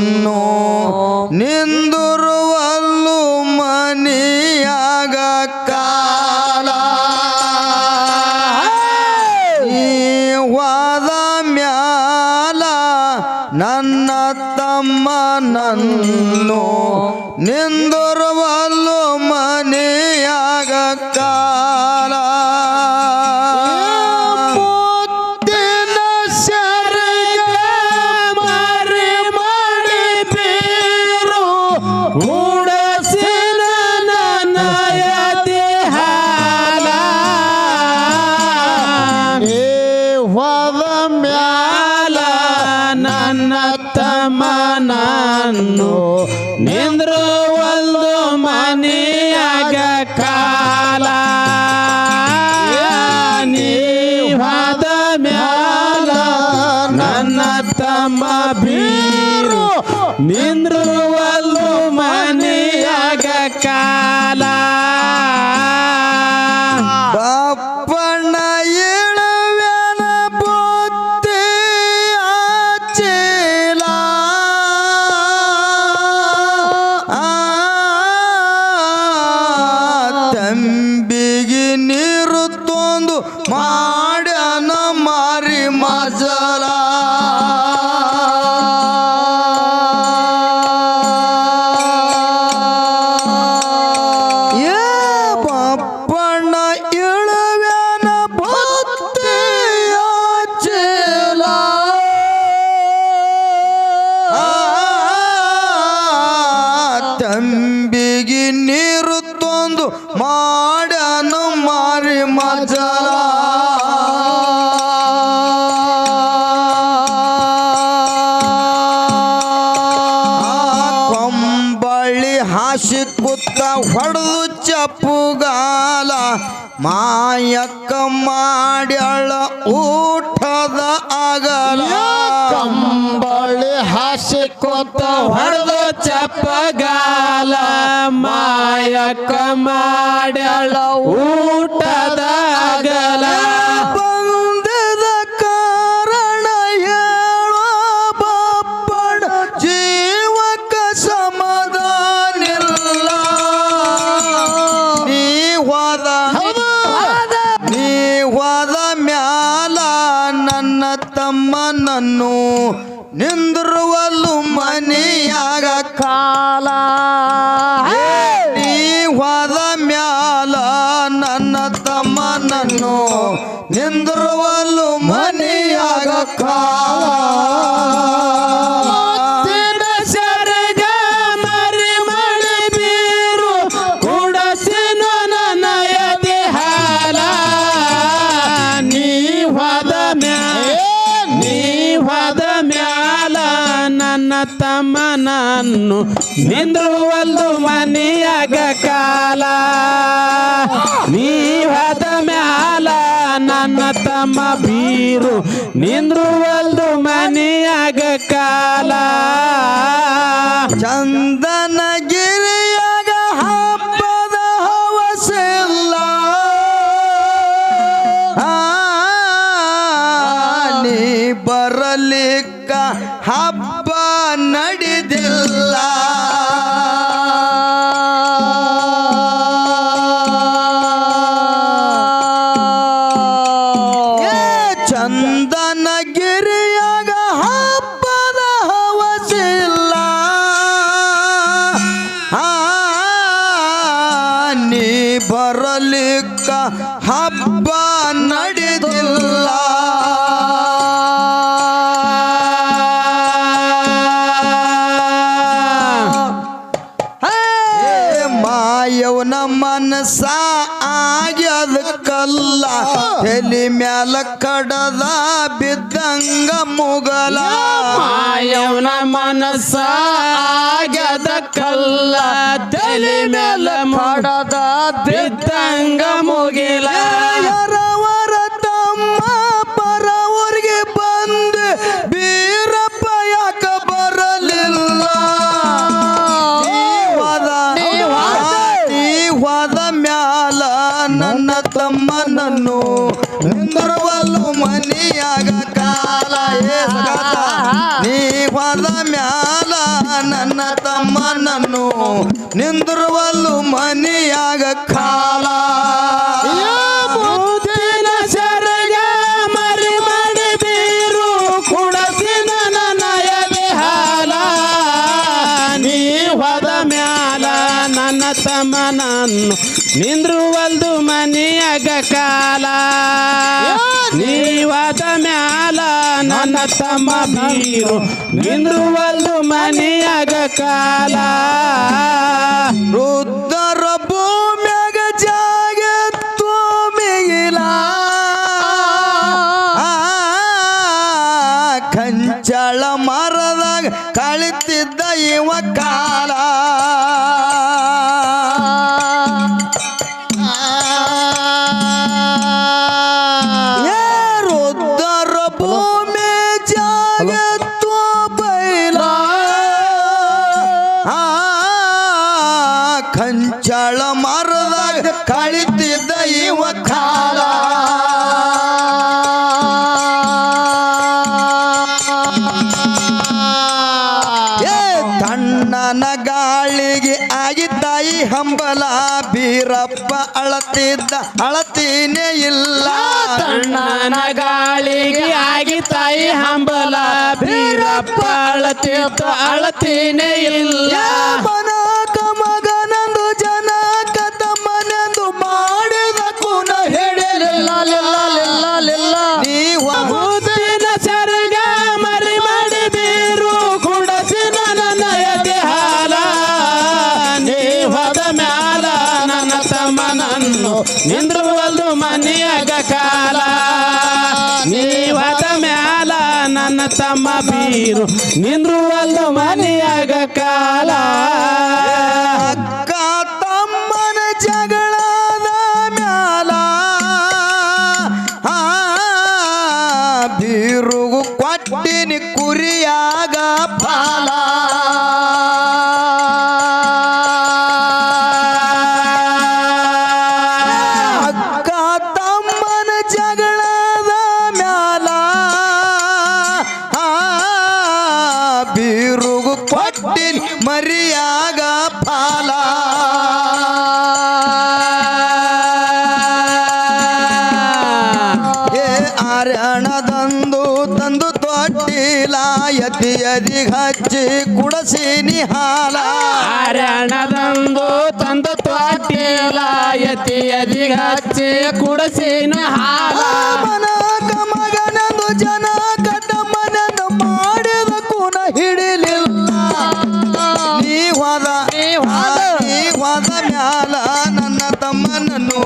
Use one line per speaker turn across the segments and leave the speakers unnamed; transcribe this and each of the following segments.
ನನ್ನು ನಿಂದುರುವಲ್ಲು ಮನಿಯಾಗ ಕಾಲ ವಾದ ಮ್ಯಾಲ ನನ್ನ ತಮ್ಮ ನನ್ನು ನಿಂದುರುವಲ್ಲು ಮನಿಯಾಗ ಕಾಲ
ನನ್ನು ನಿಂದ್ರುವಲ್ದು ಮನಿಯಾಗ ಕಾಲ ನೀವಾದ ಮ್ಯಾಲ ನನ್ನ ತಮ್ಮ ಬೀರು ನಿಂದ್ರುವಲ್ದು ಮನಿಯಾಗ ಕಾಲ
ಬಪ್ಪಣ್ಣ ಇಳವ್ಯಾನ ಬುತ್ತಿ ಆಚೆಲ ತಂಬಿಗೆ ನೀರು ತೊಂದು ಮಾಡ್ಯಾನ ಮಾರಿ ಮಜಲ ಬಪ್ಪಣ್ಣ ಇಳವ್ಯಾನ ಬುತ್ತಿ ಆಚೆಲ ತಂಬಿಗೆ ನೀರು ತೊಂದು ಮಾಡ್ಯಾನು ಮಾರಿ ಮಜಲ ಕೊಂಬಳಿ ಹಾಸಿ ಕುತ್ತ ಹೊಡೆದು ಚಪ್ಪುಗಾಲ ಮಾಯಕ್ಕ ಮಾಡ್ಯಾಳ ಊಟದ ಆಗಲ
ಕಂಬಳಿ ಹಾಸಿ ಕೊತ್ತ ಹೊಡೆದು ಚಪ್ಪಗಾಲ ಮಾಯಕ್ಕ ಮಾಡ್ಯಾಳ ಊಟದ ಆಗಲ
ಬಂದದ ಕಾರಣ ಹೇಳೋ ಬಪ್ಪಣ್ಣ ಜೀವಕ್ಕ ಸಮಾಧಾನಿಲ್ಲ ನೀ ಹೋದ ಮ್ಯಾಲ ನನ್ನ ತಮ್ಮ ನನ್ನು ನಿಂದಿರುವಲ್ಲು ಮನಿಯಾಗ ಕಾಲ ನೀ ಹೋದ ಮ್ಯಾಲ ನನ್ನ ತಮ್ಮ ನನ್ನು ನಿಂದಿರುವಲ್ಲು ಮನಿಯಾಗ ಕಾಲ
ಸರಗ ಮರಿ ಮಳೆ ಬೀರು ಕುಡಸಿನು ನನ್ನ ಎದೆ ಹಾಲ ನೀವಾದ ಮ್ಯಾಲ ನನ್ನ ತಮ್ಮ ನಾನು ನಿಂದ್ರುವಲ್ದು ಮನಿಯಾಗ ಕಾಲ ನೀವಾದ ಮ್ಯಾಲ ನನ್ನ ತಮ್ಮ ಬೀರು ನಿಂದ್ರುವಲ್ದು ಮನಿಯಾಗ ಕಾಲ
ಚಂದನಗಿರಿಯಾಗ ಹಬ್ಬದ ಹವಸಿಲ್ಲ ನೀ ಬರಲಿಕ್ಕ ಹಬ್ಬ ನಡೆದಿಲ್ಲ ಚಂದನಗಿರಿಯಾಗ ಹಬ್ಬದ ಹವಸಿಲ್ಲ ನೀ ಬರಲಿಕ್ಕ ಹಬ್ಬ ನಡೆದಿಲ್ಲ ಮಾಯವನ ಮನಸ ಆಗ್ಯದ ಕಲ್ಲ ತಲೆ ಮ್ಯಾಲ ಕಡದ ಬಿದ್ದಂಗ ಮುಗಲ
ಮಾಯವನ ಮನಸ ಆಗ್ಯದ ಕಲ್ಲ ತಲೆ ಮ್ಯಾಲ ಕಡದ ಬಿದ್ದಂಗ ಮುಗಿಲ
ಯಾರವರ ತಮ್ಮ ಪರವರಿಗೆ ಬಂದು ಬೀರಪ್ಪ ಯಾಕ ಬರಲಿಲ್ಲ ಹೋದ ಮ್ಯಾಲ ನನ್ನ ತಮ್ಮ ನನ್ನು ನಿಂದರುವಲ್ಲು ಮನಿಯಾಗ ಕಾಲ ನೀ ಹೋದ ಮ್ಯಾಲ ಮ್ಯಾಲ ನನ್ನ ತಮ್ಮನನ್ನು ನಿಂದಿರುವಲ್ಲು ಮನಿಯಾಗ ಕಾಲ
ಮುದ್ದಿನ ಸೆರಗ ಮರಿ ಮಾಡಿ ಬೀರು ಕುಡಸಿನ ನಯದೆ ಹಾಲ ನೀ ಹೋದ ಮ್ಯಾಲ ನನ್ನ ತಮ್ಮನನ್ನು ನಿಂದ್ರುವಲ್ದು ಮನಿಯಾಗ ಕಾಲ ನೀವಾದ ಮ್ಯಾಲ ನನ್ನ ತಮ್ಮ ಬೀರು ನಿಂದ್ರುವಲ್ದು ಮನಿಯಾಗ ಕಾಲ
ರುದ್ರ ಭೂಮ್ಯಾಗ ಜಾಗ ತೋಮಿಗಿಲ ಕಂಚಳ ಮರದಾಗ ಕಳಿತಿದ್ದ ಇವ ಕಾಲ ರುದ್ರ ಭೂಮಿ ಜಾಗ ತೋಬೈಲ ಕಂಚಳ ಮರದಾಗ ಕಳಿತಿದ್ದ ಇವ ಕಾಲ ತಣ್ಣನ ಗಾಳಿಗೆ ಆಗಿದ್ದಾಯಿ ಹಂಬಲ ಬೀರಪ್ಪ ಅಳತಿದ್ದ ಅಳತೀನೇ ಇಲ್ಲ
ತಣ್ಣನ ಗಾಳಿಗೆ ಆಗಿ ತಾಯಿ ಹಂಬಲ ಬೀರಪ್ಪ ಅಳತಿದ್ದ ಅಳತೀನೇ ಇಲ್ಲ
ಮನಕ ಮಗನಂದು ಜನ ಕತಮ್ಮನೆಂದು ಮಾಡಿದ ಕುನ ಹೇಳಿಲ್ಲ ನೀವ
ಮುದ್ದಿನ ಸೆರಗ ಮರಿ ಮಾಡಿ ಬೀರು ಕುಡಸಿನ ನಯದೆ ಹಾಲ ನೀ ಹೋದ ಮ್ಯಾಲ ನನ್ನ ತಮ್ಮನನ್ನು ನಿಂದ್ರುವಲ್ದು ಮನಿಯಾಗ ಕಾಲ ನೀ ಹೋದ ಮ್ಯಾಲ ನನ್ನ ತಮ್ಮ ಬೀರು ನಿಂದ್ರುವಲ್ದು ಮನಿಯಾಗ ಕಾಲ
ಅಕ್ಕ ತಮ್ಮನ ಜಗಳದ ಮ್ಯಾಲ ಬೀರುಗು ಕೊಟ್ಟಿನಿ ಕುರಿಯಾಗ ಫಲ ಅಕ್ಕ ತಮ್ಮನ ಜಗಳದ ಮ್ಯಾಲ ಬೀರುಗು ಕೊಟ್ಟಿನಿ ಮರಿಯಾಗ ಫಲ ಏ ಆರ್ಯಣದಂದು ತಂದು ತೊಟ್ಟಿಲ ಯತಿಯದಿ ಹಚ್ಚಿ ಕುಡಸಿನಿ ಹಾಲ
ಹರಣದಂದು ತಂದು ತೊಟ್ಟಿಲ ಯತಿಯದಿ ಹಚ್ಚಿ ಕುಡಸಿನ ಹಾಲ
ಮನಕ ಮಗನಂದು ಜನ ಕಟ್ಟಮ್ಮನೆಂದು ಮಾಡಿದ ಕುನ ಹಿಡಿಲಿಲ್ಲ ನೀ ಹೋದ ಮ್ಯಾಲ ನನ್ನ ತಮ್ಮನನ್ನು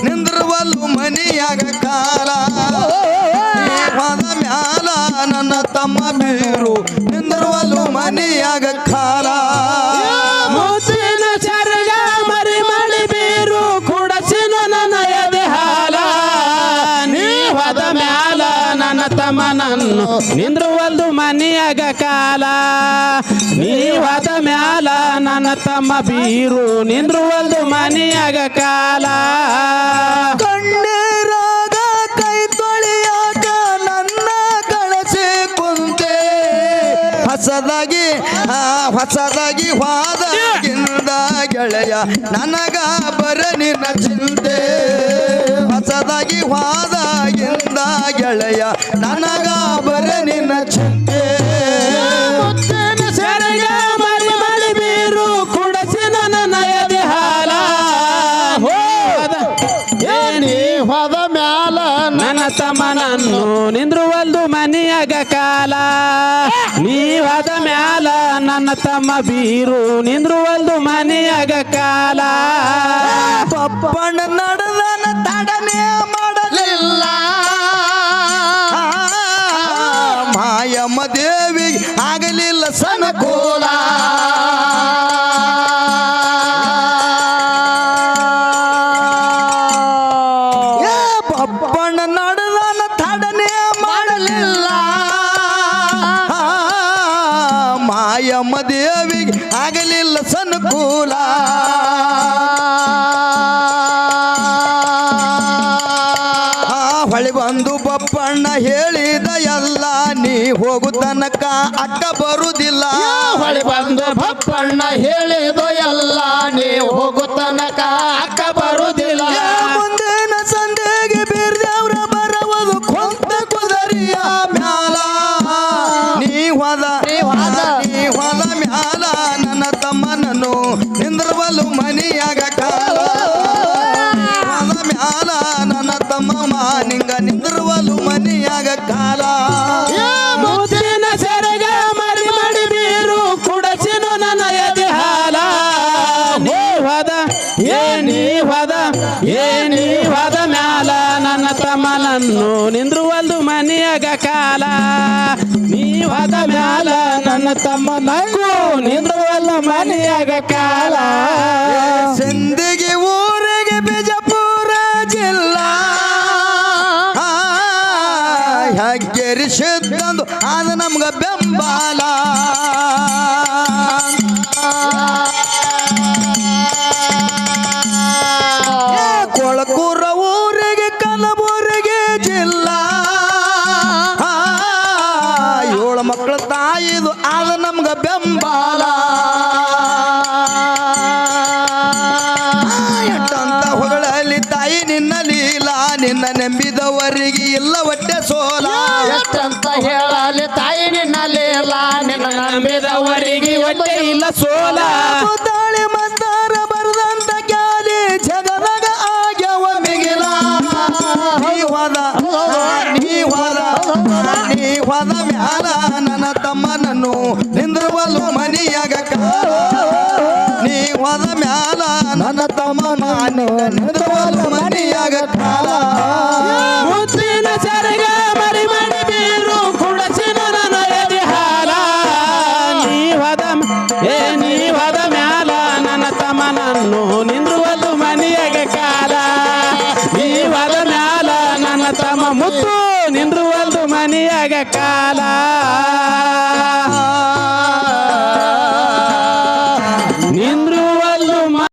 ನಿಂದ್ರುವಲ್ಲು ಮನಿಯಾಗ ಕಾಲ ನೀ ಹೋದ ಮ್ಯಾಲ ನನ್ನ ತಮ್ಮ ಬೀರು ನಿಂದ್ರುವಲ್ಲು ಮನಿಯಾಗ ಕಾಲ
ಮುದ್ದಿನ ಸೆರಗ ಮರಿ ಮಾಡಿ ಬೀರು ಕುಡಸಿನ ನಯದೆ ಹಾಲ ನೀ ಹೋದ ಮ್ಯಾಲ ನನ್ನ ತಮ್ಮನನ್ನು ನಿಂದ್ರುವಲ್ದು ಮನಿಯಾಗ ಕಾಲ ನೀ ಹೋದ ಮ್ಯಾಲ ನನ್ನ ತಮ್ಮ ಬೀರು ನಿಂದ್ರುವಲ್ದು ಮನಿಯಾಗ ಕಾಲ
ಕಣ್ಣೀರಾಗ ಕೈ ತೊಳೆಯಾಕ ನನ್ನ ಕಳಸಿ ಕುಂತೆ ಹೊಸದಾಗಿ ವಾದಗಿಂದ ಗೆಳೆಯ ನನಗ ಬರ ನಿನ್ನ ಚಿಂತೆ ಹೊಸದಾಗಿ ವಾದಗಿಂದ ಗೆಳೆಯ ನನಗ ಬರ ನಿನ್ನ ಚಿಂತೆ
ಮುದ್ದಿನ ಸೆರಗ ಮರಿ ಮಾಡಿ ಬೀರು ಕುಡಸಿನ ನಯದೆ ಹಾಲ ಏನಿ ಹೋದ ಮ್ಯಾಲ ನನ್ನ ತಮ್ಮನನ್ನು ನಿಂದ್ರುವಲ್ದು ಮನಿಯಾಗ ಕಾಲ ನೀ ಹೋದ ಮ್ಯಾಲ ನನ್ನ ತಮ್ಮ ಬೀರು ನಿಂದ್ರುವಲ್ದು ಮನಿಯಾಗ ಕಾಲ
ಪಪ್ಪಣ್ಣ ನಡೆದನ ತಡನೆ ಮಾಡಲಿಲ್ಲ ಮಾಯಮ್ಮ ದೇವಿಗೆ ಆಗಲಿಲ್ಲ ಸನಕೋಲ ಪಪ್ಪಣ್ಣ ನಡೆದನ ತಡನೆ ಮಾಡಲಿಲ್ಲ ಮಾಯಮ್ಮ ದೇವಿಗೆ ಆಗಲಿಲ್ಲ ಸನಕೂಲ ಹೊಳಿ ಬಂದು ಬಪ್ಪಣ್ಣ ಹೇಳಿದ ಎಲ್ಲ ನೀ ಹೋಗು ತನಕ ಅಕ್ಕ ಬರುವುದಿಲ್ಲ
ಎಂದು ಬಪ್ಪಣ್ಣ ಹೇಳಿದು ಎಲ್ಲ ನೀ ಹೋಗು ತನಕ ಅಕ್ಕ ಬರುದಿಲ್ಲ
ಮುಂದಿನ ಸಂದೆಗೆ ಬೀರ್ದೇವ್ರ ಬರವುದು ಕೊಂತ ಕುದರಿಯ ಮ್ಯಾಲ ನೀ ಹೋದ ಮ್ಯಾಲ ನನ್ನ ತಮ್ಮನನ್ನು ನಿಂದ್ರವಲು ಮನಿಯಾಗ ಕಾಲ ಹೋದ ಮ್ಯಾಲ ನನ್ನ ತಮ್ಮ ನಿಂಗ ನಿಂದ್ರವಲು ಮನಿಯಾಗ ಕಾಲ
ಮುತ್ತಿನ ಸೆರಗ ಮರಿ ಮಡಿ ಬೀರು ಕುಡಸಿನು ನನ್ನ ಎದೆ ಹಾಲ ನೀ ಹೋದ ಮ್ಯಾಲ ನನ್ನ ತಮ್ಮನನ್ನು ನಿಂದ್ರುವಲ್ದು ಮನಿಯಾಗ ಕಾಲ ನೀ ಹೋದ ಮ್ಯಾಲ ನನ್ನ ತಮ್ಮನನ್ನು ನಿಂದ್ರುವಲ್ದು ಮನಿಯಾಗ ಕಾಲ
ಸಿಂದಗಿ ಊರಿಗೆ ಬಿಜಾಪುರ ಜಿಲ್ಲಾ ಹೆಗ್ಗೆರಿ ಸಿದ್ದಂದು ಆದ ನಮ್ಗ ಬೆಂಬಲ ಕೊಳಕೂರ ಊರಿಗೆ ಕಲಬುರಗಿ ಜಿಲ್ಲಾ 7 ಮಕ್ಕಳ ತಾಯಿದು ಆದ ನಮ್ಗ ಬೆಂಬಲ ಎಟ್ಟಂತ ಹೊಗಳಲ್ಲಿ ತಾಯಿ ನಿನ್ನ ಲೀಲ ನಿನ್ನ ನಂಬಿದವರಿಗೆ ಇಲ್ಲ ಹೊಟ್ಟೆ ಸೋಲ
ಎಷ್ಟಂತ ಹೇಳಲಿ ತಾಯಿ ನಿನ್ನಲಿಲ್ಲ ನಿನ್ನ
ನಂಬಿದವರಿಗೆ ಹೊಟ್ಟೆ ಇಲ್ಲ ಸೋಲ
ತಾಳಿ ಮಂದಾರ ಬರದಂತ ಕ್ಯಾಲಿ ಜಗದಾಗ ಆಗ್ಯವ ಮಿಗಿಲ ನೀ ಹೋದ ಮ್ಯಾಲ ನನ್ನ ತಮ್ಮನನ್ನು ನಿಂದ್ರವಲು ಮನಿಯಾಗ ಕಾಲ ನೀ ಹೋದ ಮ್ಯಾಲ ನನ್ನ ತಮ್ಮನನ್ನು ನಿಂದ್ರವಲು ಮನಿಯಾಗ ಕಾಲ
ಮುತ್ತಿನ ಸೆರಗ ಮರಿ ಮಡಿ ಬೀರು ಕುಡಸಿನು ನನ್ನ ಎದೆ ಹಾಲ ನೀ ಹೋದ ಮ್ಯಾಲ ನನ್ನ ತಮ್ಮನನ್ನು ನಿಂದ್ರುವಲ್ದು ಮನಿಯಾಗ ಕಾಲ ನೀ ಹೋದ ಮ್ಯಾಲ ನನ್ನ ತಮ್ಮ ಮುತ್ತು ನಿಂದ್ರುವಲ್ದು ಮನಿಯಾಗ ಕಾಲ